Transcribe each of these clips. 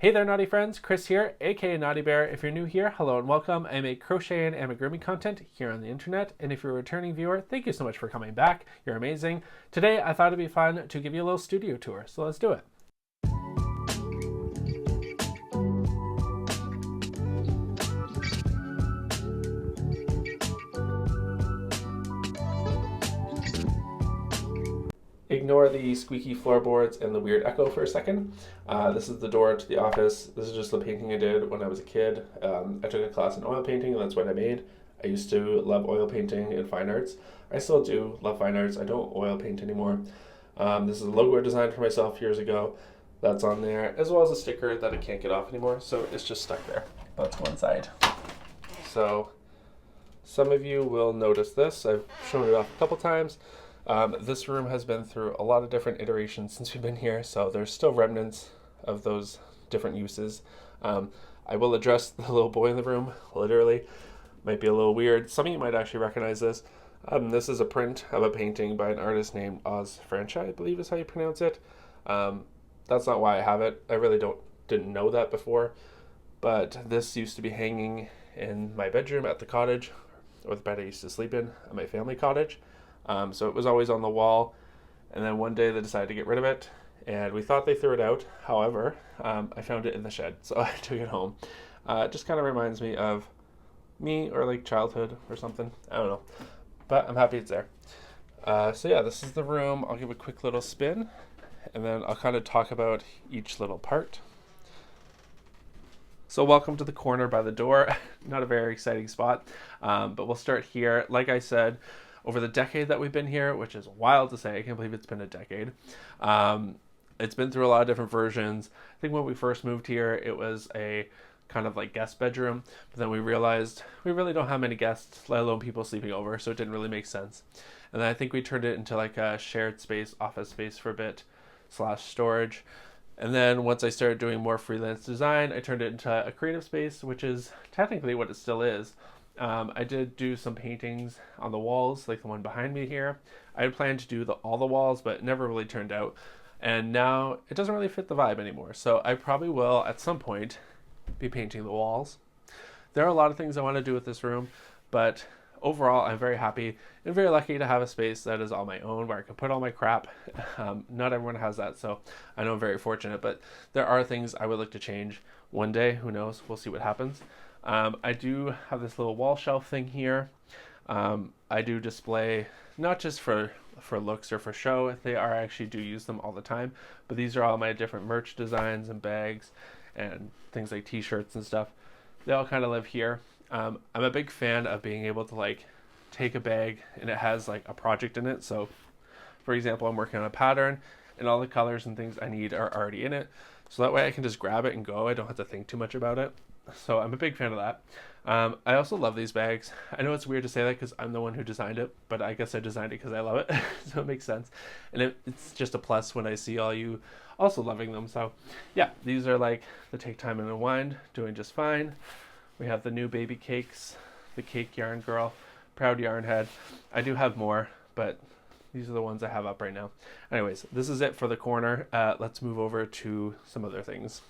Hey there, naughty friends. Chris here, aka Naughty Bear. If you're new here, hello and welcome. I make crochet and amigurumi content here on the internet, and if you're a returning viewer, thank you so much for coming back. You're amazing. Today, I thought it'd be fun to give you a little studio tour, so let's do it. Ignore the squeaky floorboards and the weird echo for a second. This is the door to the office. This is just the painting I did when I was a kid. I took a class in oil painting, and that's what I made. I used to love oil painting and fine arts. I still do love fine arts. I don't oil paint anymore. This is a logo I designed for myself years ago. That's on there, as well as a sticker that I can't get off anymore, so it's just stuck there. That's one side. So some of you will notice this. I've shown it off a couple times. This room has been through a lot of different iterations since we've been here, so there's still remnants of those different uses. I will address the little boy in the room, literally. Might be a little weird. Some of you might actually recognize this. This is a print of a painting by an artist named Oz Francha, I believe is how you pronounce it. That's not why I have it. I really didn't know that before. But this used to be hanging in my bedroom at the cottage, or the bed I used to sleep in at my family cottage. So it was always on the wall, and then one day they decided to get rid of it, and we thought they threw it out. However, I found it in the shed, so I took it home. It just kind of reminds me of me, or like childhood or something. I don't know, but I'm happy it's there. So yeah, this is the room. I'll give a quick little spin, and then I'll kind of talk about each little part. So welcome to the corner by the door. Not a very exciting spot, but we'll start here. Like I said, over the decade that we've been here, which is wild to say, I can't believe it's been a decade. It's been through a lot of different versions. I think when we first moved here, it was a kind of like guest bedroom, but then we realized we really don't have many guests, let alone people sleeping over, so it didn't really make sense. And then I think we turned it into like a shared space, office space for a bit, / storage. And then once I started doing more freelance design, I turned it into a creative space, which is technically what it still is. I did do some paintings on the walls, like the one behind me here. I had planned to do all the walls, but it never really turned out. And now it doesn't really fit the vibe anymore. So I probably will, at some point, be painting the walls. There are a lot of things I want to do with this room, but overall, I'm very happy and very lucky to have a space that is all my own, where I can put all my crap. Not everyone has that, so I know I'm very fortunate, but there are things I would like to change one day. Who knows? We'll see what happens. I do have this little wall shelf thing here. I do display, not just for looks or for show, I actually do use them all the time, but these are all my different merch designs and bags and things like t-shirts and stuff. They all kind of live here. I'm a big fan of being able to like take a bag and it has like a project in it. So for example, I'm working on a pattern and all the colors and things I need are already in it. So that way I can just grab it and go. I don't have to think too much about it. So I'm a big fan of that. I also love these bags. I know it's weird to say that because I'm the one who designed it, but I guess I designed it because I love it. So it makes sense. And it's just a plus when I see all you also loving them. So yeah, these are like the Take Time and Unwind, doing just fine. We have the new baby cakes, the Cake Yarn Girl, Proud Yarn Head. I do have more, but these are the ones I have up right now. Anyways, this is it for the corner. Let's move over to some other things.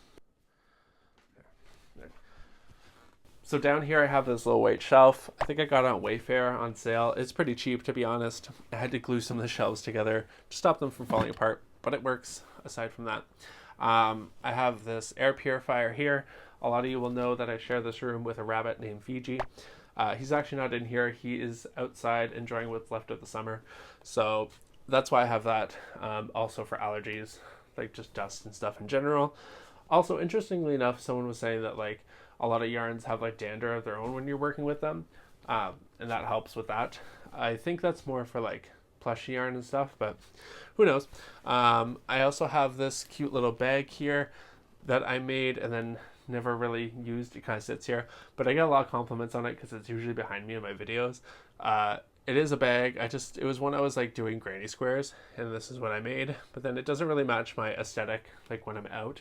So down here I have this little white shelf. I think I got it on Wayfair on sale. It's pretty cheap, to be honest. I had to glue some of the shelves together to stop them from falling apart, but it works aside from that. I have this air purifier here. A lot of you will know that I share this room with a rabbit named Fiji. He's actually not in here. He is outside enjoying what's left of the summer. So that's why I have that. Also for allergies, like just dust and stuff in general. Also, interestingly enough, someone was saying that like a lot of yarns have like dander of their own when you're working with them. And that helps with that. I think that's more for like plush yarn and stuff, but who knows. I also have this cute little bag here that I made and then never really used. It kind of sits here, but I get a lot of compliments on it because it's usually behind me in my videos. It is a bag. It was when I was like doing granny squares, and this is what I made, but then it doesn't really match my aesthetic like when I'm out.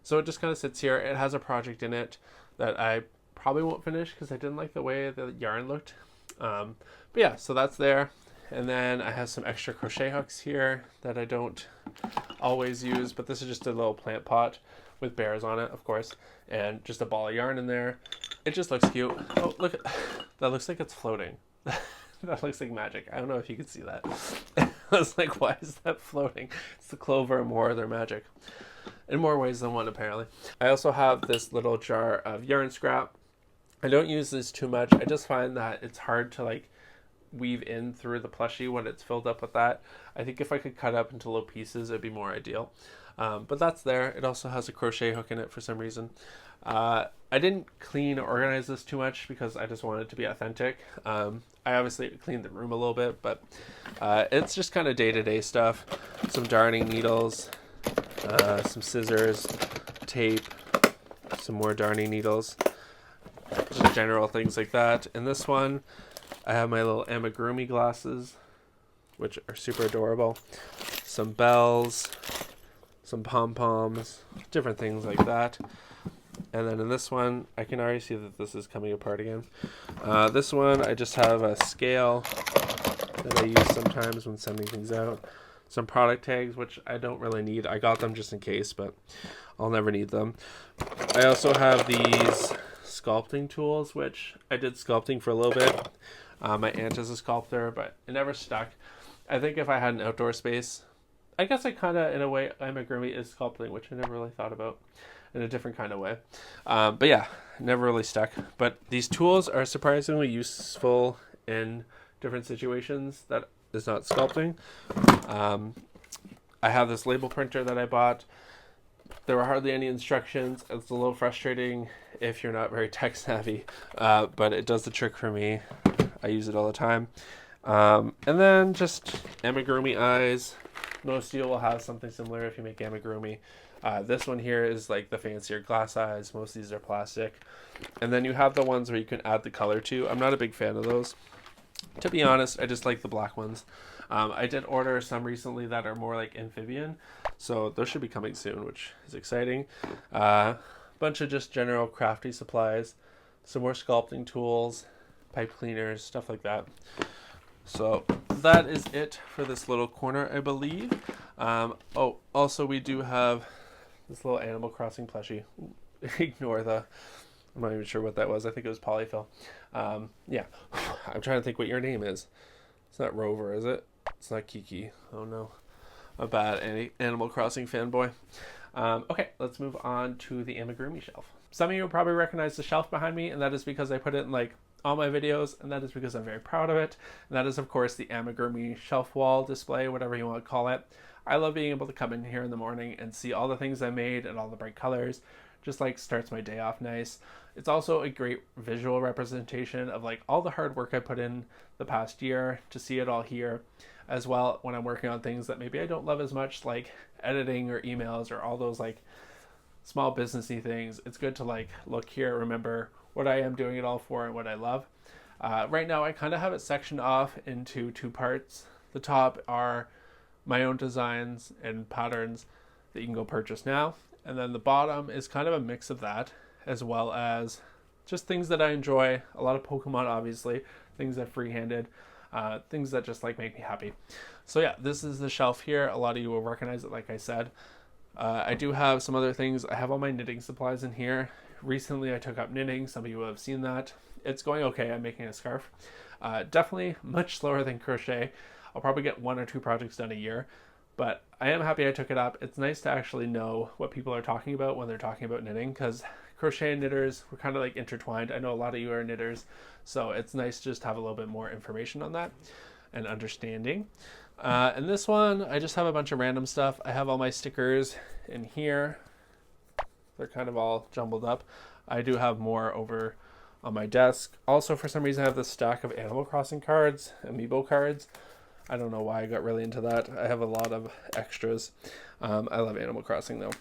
So it just kind of sits here. It has a project in it that I probably won't finish because I didn't like the way the yarn looked. But yeah, so that's there. And then I have some extra crochet hooks here that I don't always use, but this is just a little plant pot with bears on it, of course, and just a ball of yarn in there. It just looks cute. Oh, look at that. Looks like it's floating. That looks like magic. I don't know if you can see that. I was like, why is that floating? It's the clover and more of their magic. In more ways than one, apparently. I also have this little jar of yarn scrap. I don't use this too much. I just find that it's hard to like weave in through the plushie when it's filled up with that. I think if I could cut up into little pieces, it'd be more ideal. But that's there. It also has a crochet hook in it for some reason. I didn't clean or organize this too much because I just wanted it to be authentic. I obviously cleaned the room a little bit, but it's just kind of day-to-day stuff. Some darning needles, some scissors, tape, some more darning needles, just general things like that. In this one, I have my little amigurumi glasses, which are super adorable. Some bells, some pom-poms, different things like that. And then in this one, I can already see that this is coming apart again. This one, I just have a scale that I use sometimes when sending things out. Some product tags, which I don't really need. I got them just in case, but I'll never need them. I also have these sculpting tools, which I did sculpting for a little bit. My aunt is a sculptor, but it never stuck. I think if I had an outdoor space, I guess I kind of, in a way, amigurumi is sculpting, which I never really thought about in a different kind of way. But yeah, never really stuck. But these tools are surprisingly useful in different situations that is not sculpting. I have this label printer that I bought. There were hardly any instructions. It's a little frustrating if you're not very tech savvy, but it does the trick for me. I use it all the time. And then just amigurumi eyes. Most of you will have something similar if you make amigurumi. This one here is like the fancier glass eyes. Most of these are plastic. And then you have the ones where you can add the color to. I'm not a big fan of those. To be honest, I just like the black ones. I did order some recently that are more like amphibian. So those should be coming soon, which is exciting. Bunch of just general crafty supplies. Some more sculpting tools, pipe cleaners, stuff like that. So that is it for this little corner, I believe. Oh, also we do have this little Animal Crossing plushie. Ignore the... I'm not even sure what that was. I think it was polyfill. Yeah. I'm trying to think what your name is. It's not Rover, is it? It's not Kiki. Oh no. A bad Animal Crossing fanboy. Okay, let's move on to the amigurumi shelf. Some of you will probably recognize the shelf behind me, and that is because I put it in like all my videos, and that is because I'm very proud of it. And that is, of course, the amigurumi shelf wall display, whatever you want to call it. I love being able to come in here in the morning and see all the things I made and all the bright colors. Just like starts my day off nice. It's also a great visual representation of like all the hard work I put in the past year to see it all here, as well when I'm working on things that maybe I don't love as much, like editing or emails or all those like small businessy things. It's good to like look here, remember what I am doing it all for and what I love. Right now I kind of have it sectioned off into two parts. The top are my own designs and patterns that you can go purchase now. And then the bottom is kind of a mix of that, as well as just things that I enjoy. A lot of Pokemon, obviously, things that free-handed, things that just like make me happy. So yeah, this is the shelf here. A lot of you will recognize it, like I said. I do have some other things. I have all my knitting supplies in here. Recently, I took up knitting. Some of you will have seen that. It's going okay. I'm making a scarf. Definitely much slower than crochet. I'll probably get 1 or 2 projects done a year. But I am happy I took it up. It's nice to actually know what people are talking about when they're talking about knitting, because crochet and knitters, we're kind of like intertwined. I know a lot of you are knitters, so it's nice to just have a little bit more information on that and understanding. And this one, I just have a bunch of random stuff. I have all my stickers in here. They're kind of all jumbled up. I do have more over on my desk. Also, for some reason, I have this stack of Animal Crossing cards, Amiibo cards. I don't know why I got really into that. I have a lot of extras. I love Animal Crossing though.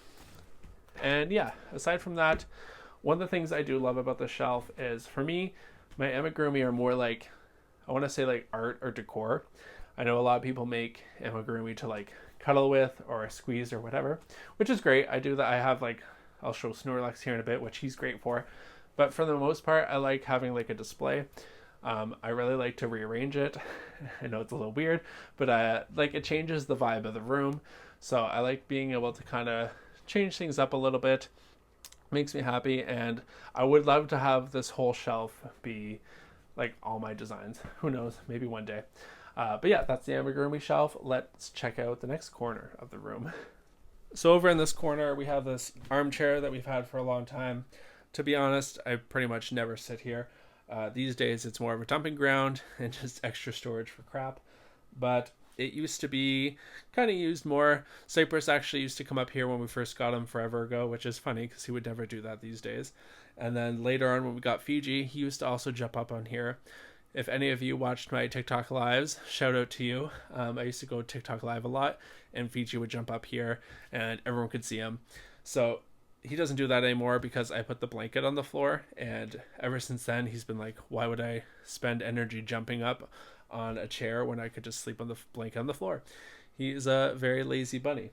And yeah, aside from that, one of the things I do love about the shelf is, for me, my amigurumi are more like, I want to say like art or decor. I know a lot of people make amigurumi to like cuddle with or squeeze or whatever, which is great. I do that. I have like, I'll show Snorlax here in a bit, which he's great for. But for the most part, I like having like a display. I really like to rearrange it. I know it's a little weird, but like it changes the vibe of the room. So I like being able to kind of change things up a little bit. Makes me happy, and I would love to have this whole shelf be like all my designs. Who knows, maybe one day. But yeah, that's the amigurumi shelf. Let's check out the next corner of the room. So over in this corner, we have this armchair that we've had for a long time. To be honest, I pretty much never sit here. These days, it's more of a dumping ground and just extra storage for crap. But it used to be kind of used more. Cypress actually used to come up here when we first got him forever ago, which is funny because he would never do that these days. And then later on when we got Fiji, he used to also jump up on here. If any of you watched my TikTok lives, shout out to you. I used to go TikTok live a lot, and Fiji would jump up here and everyone could see him. So he doesn't do that anymore because I put the blanket on the floor, and ever since then he's been like, why would I spend energy jumping up on a chair when I could just sleep on the blanket on the floor? He's a very lazy bunny.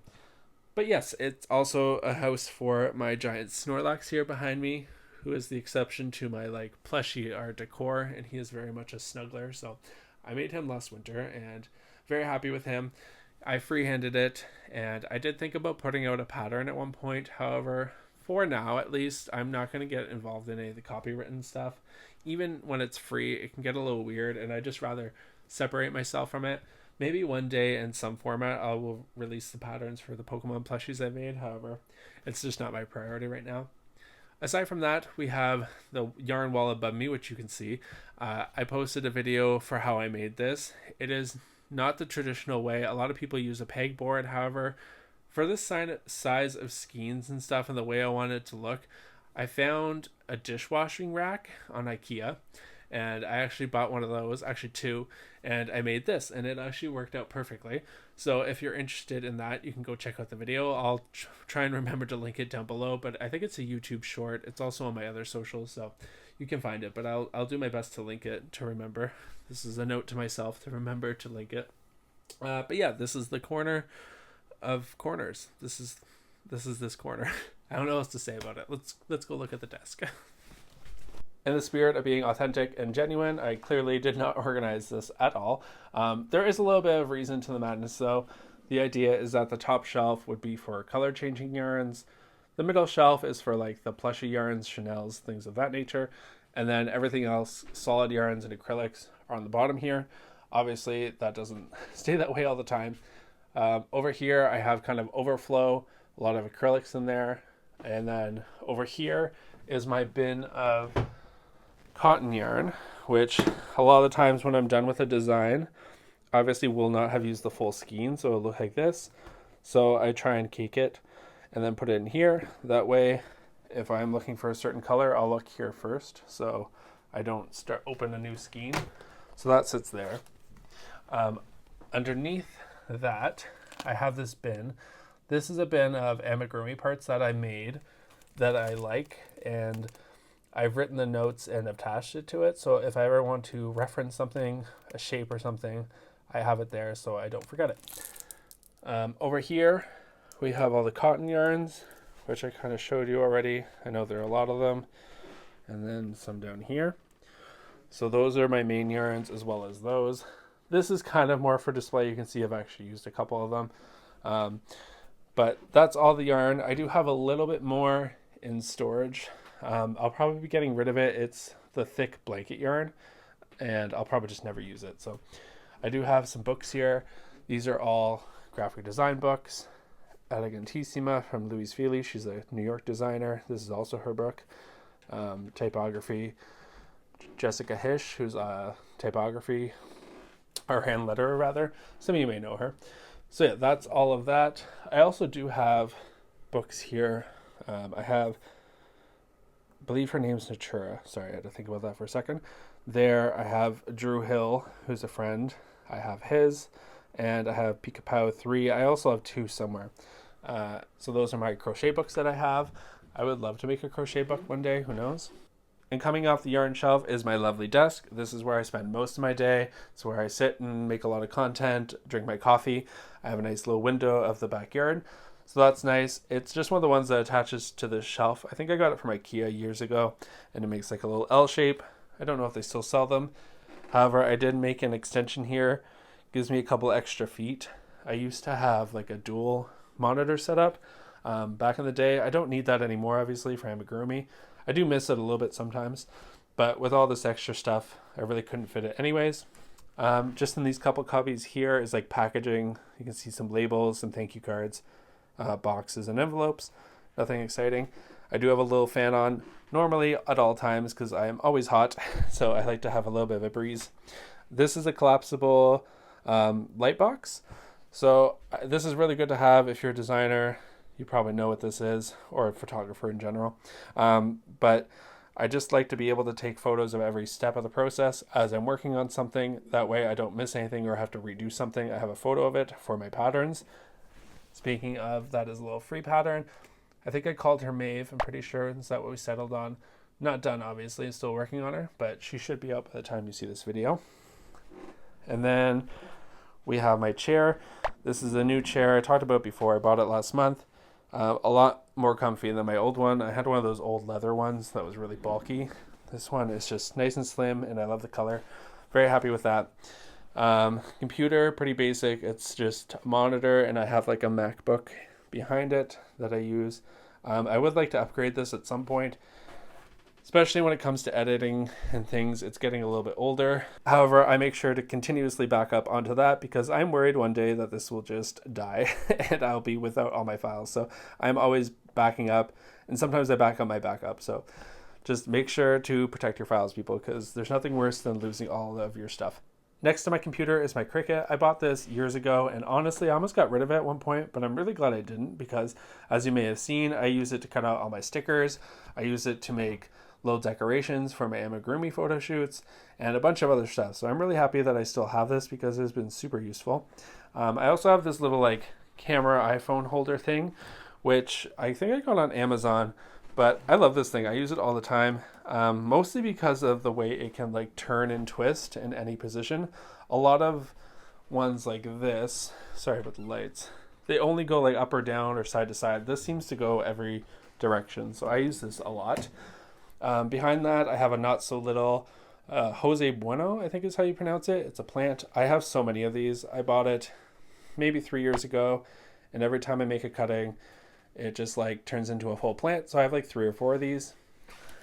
But yes, it's also a house for my giant Snorlax here behind me, who is the exception to my like plushie art decor, and he is very much a snuggler. So I made him last winter and very happy with him. I freehanded it, and I did think about putting out a pattern at one point. However, for now at least, I'm not going to get involved in any of the copywritten stuff. Even when it's free, it can get a little weird, and I just rather separate myself from it. Maybe one day in some format I will release the patterns for the Pokemon plushies I made. However, it's just not my priority right now. Aside from that, we have the yarn wall above me, which you can see. I posted a video for how I made this. It is not the traditional way. A lot of people use a pegboard. However, for this size of skeins and stuff and the way I wanted it to look, I found a dishwashing rack on IKEA, and I actually bought one of those, actually two, and I made this, and it actually worked out perfectly. So if you're interested in that, you can go check out the video. I'll try and remember to link it down below, but I think it's a YouTube short. It's also on my other socials, so you can find it, but I'll do my best to link it to remember. This is a note to myself to remember to link it. But yeah, this is the corner of corners. This is this corner. I don't know what else to say about it. Let's go look at the desk. In the spirit of being authentic and genuine, I clearly did not organize this at all. There is a little bit of reason to the madness though. The idea is that the top shelf would be for color changing yarns. The middle shelf is for like the plushy yarns, Chanel's, things of that nature. And then everything else, solid yarns and acrylics, are on the bottom here. Obviously that doesn't stay that way all the time. Over here I have kind of overflow, a lot of acrylics in there. And then over here is my bin of cotton yarn, which a lot of the times when I'm done with a design, obviously will not have used the full skein, so it'll look like this. So I try and cake it and then put it in here. That way, if I'm looking for a certain color, I'll look here first, so I don't open a new skein. So that sits there. Underneath that, I have this bin. This is a bin of amigurumi parts that I made that I like, and I've written the notes and attached it to it. So if I ever want to reference something, a shape or something, I have it there so I don't forget it. Over here, we have all the cotton yarns, which I kind of showed you already. I know there are a lot of them. And then some down here. So those are my main yarns as well as those. This is kind of more for display. You can see I've actually used a couple of them. But that's all the yarn. I do have a little bit more in storage. I'll probably be getting rid of it. It's the thick blanket yarn, and I'll probably just never use it. So I do have some books here. These are all graphic design books. Elegantissima from Louise Feely. She's a New York designer. This is also her book. Typography. Jessica Hish, who's a typography, or hand letterer rather. Some of you may know her. So yeah, that's all of that. I also do have books here. I believe her name's Natura. Sorry, I had to think about that for a second. There I have Drew Hill, who's a friend. I have his, and I have Pika Pow 3. I also have 2 somewhere. So those are my crochet books that I have. I would love to make a crochet book one day, who knows? And coming off the yarn shelf is my lovely desk. This is where I spend most of my day. It's where I sit and make a lot of content, drink my coffee. I have a nice little window of the backyard. So that's nice. It's just one of the ones that attaches to this shelf. I think I got it from IKEA years ago, and it makes like a little L shape. I don't know if they still sell them. However, I did make an extension here. Gives me a couple extra feet. I used to have like a dual monitor setup. back in the day. I don't need that anymore, obviously, for amigurumi. I do miss it a little bit sometimes, but with all this extra stuff, I really couldn't fit it anyways. Just in these couple copies here is like packaging. You can see some labels, some thank you cards, boxes and envelopes. Nothing exciting. I do have a little fan on normally at all times because I am always hot, so I like to have a little bit of a breeze. This is a collapsible light box. So this is really good to have if you're a designer. You probably know what this is, or a photographer in general. But I just like to be able to take photos of every step of the process as I'm working on something. That way I don't miss anything or have to redo something. I have a photo of it for my patterns. Speaking of, that is a little free pattern. I think I called her Maeve, I'm pretty sure. Is that what we settled on? Not done, obviously. Still working on her, but she should be out by the time you see this video. And then we have my chair. This is a new chair I talked about before. I bought it last month. A lot more comfy than my old one. I had one of those old leather ones that was really bulky. This one is just nice and slim, and I love the color. Very happy with that. Computer, pretty basic. It's just a monitor, and I have like a MacBook behind it that I use. I would like to upgrade this at some point, especially when it comes to editing and things. It's getting a little bit older. However, I make sure to continuously back up onto that because I'm worried one day that this will just die and I'll be without all my files. So I'm always backing up, and sometimes I back up my backup. So just make sure to protect your files, people, because there's nothing worse than losing all of your stuff. Next to my computer is my Cricut. I bought this years ago, and honestly, I almost got rid of it at one point, but I'm really glad I didn't because, as you may have seen, I use it to cut out all my stickers. I use it to make little decorations for my amigurumi photo shoots and a bunch of other stuff. So I'm really happy that I still have this because it's been super useful. I also have this little like camera iPhone holder thing, which I think I got on Amazon, but I love this thing. I use it all the time, mostly because of the way it can like turn and twist in any position. A lot of ones like this, sorry about the lights, they only go like up or down or side to side. This seems to go every direction, so I use this a lot. Behind that, I have a not so little Jose Bueno, I think is how you pronounce it. It's a plant. I have so many of these. I bought it maybe 3 years ago, and every time I make a cutting, it just like turns into a whole plant. So I have like 3 or 4 of these,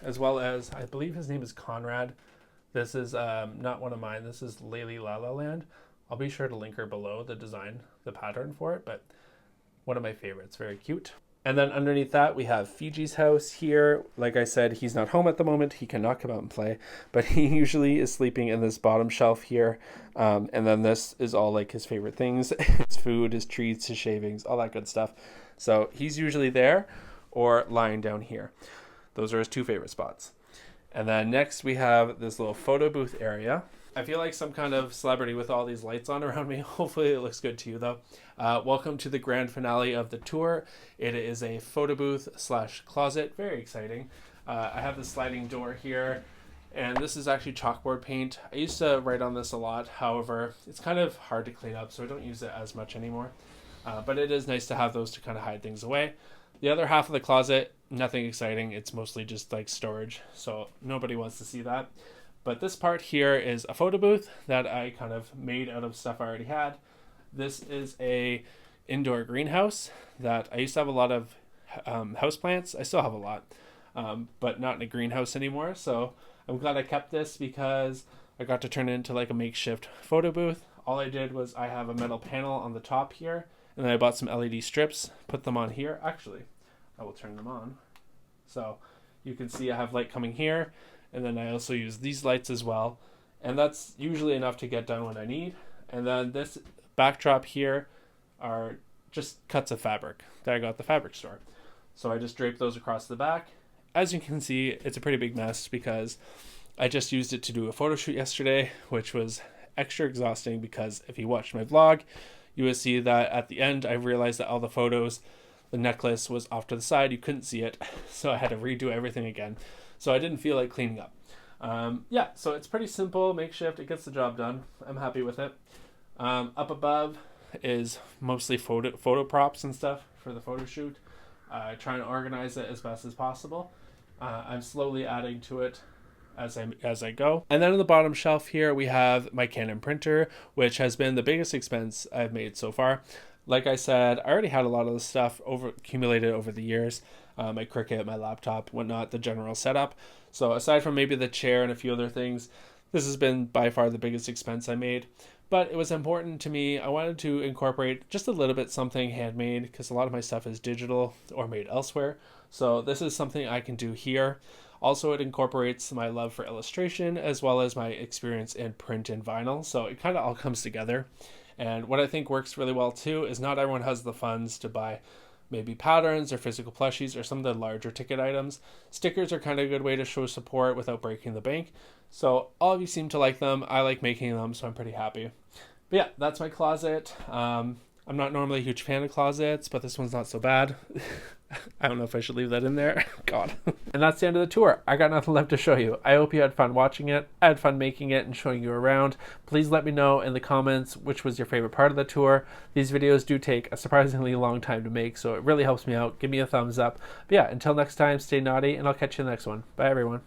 as well as, I believe his name is Conrad. This is not one of mine. This is Layli La La Land. I'll be sure to link her below, the design, the pattern for it, but one of my favorites, very cute. And then underneath that, we have Fiji's house here. Like I said, he's not home at the moment. He cannot come out and play, but he usually is sleeping in this bottom shelf here. And then this is all like his favorite things, his food, his treats, his shavings, all that good stuff. So he's usually there or lying down here. Those are his 2 favorite spots. And then next we have this little photo booth area. I feel like some kind of celebrity with all these lights on around me. Hopefully it looks good to you though. Welcome to the grand finale of the tour. It is a photo booth / closet. Very exciting. I have the sliding door here, and this is actually chalkboard paint. I used to write on this a lot. However, it's kind of hard to clean up, so I don't use it as much anymore. But it is nice to have those to kind of hide things away. The other half of the closet, nothing exciting. It's mostly just like storage, so nobody wants to see that. But this part here is a photo booth that I kind of made out of stuff I already had. This is a indoor greenhouse that I used to have a lot of houseplants. I still have a lot, but not in a greenhouse anymore. So I'm glad I kept this because I got to turn it into like a makeshift photo booth. All I did was I have a metal panel on the top here, and then I bought some LED strips, put them on here. Actually, I will turn them on. So you can see I have light coming here. And then I also use these lights as well. And that's usually enough to get done what I need. And then this backdrop here are just cuts of fabric that I got at the fabric store. So I just draped those across the back. As you can see, it's a pretty big mess because I just used it to do a photo shoot yesterday, which was extra exhausting because if you watched my vlog, you would see that at the end, I realized that all the photos, the necklace was off to the side. You couldn't see it. So I had to redo everything again. So I didn't feel like cleaning up. Yeah, so it's pretty simple, makeshift. It gets the job done. I'm happy with it. Up above is mostly photo props and stuff for the photo shoot. Trying to organize it as best as possible. I'm slowly adding to it as I go. And then on the bottom shelf here, we have my Canon printer, which has been the biggest expense I've made so far. Like I said, I already had a lot of the stuff accumulated over the years. My Cricut, my laptop, whatnot, the general setup. So aside from maybe the chair and a few other things, this has been by far the biggest expense I made. But it was important to me. I wanted to incorporate just a little bit something handmade because a lot of my stuff is digital or made elsewhere. So this is something I can do here. Also, it incorporates my love for illustration as well as my experience in print and vinyl. So it kind of all comes together. And what I think works really well too is not everyone has the funds to buy maybe patterns or physical plushies or some of the larger ticket items. Stickers are kind of a good way to show support without breaking the bank. So all of you seem to like them. I like making them, so I'm pretty happy. But yeah, that's my closet. I'm not normally a huge fan of closets, but this one's not so bad. I don't know if I should leave that in there. God. And that's the end of the tour. I got nothing left to show you. I hope you had fun watching it. I had fun making it and showing you around. Please let me know in the comments which was your favorite part of the tour. These videos do take a surprisingly long time to make, so it really helps me out. Give me a thumbs up. But yeah, until next time, stay naughty, and I'll catch you in the next one. Bye, everyone.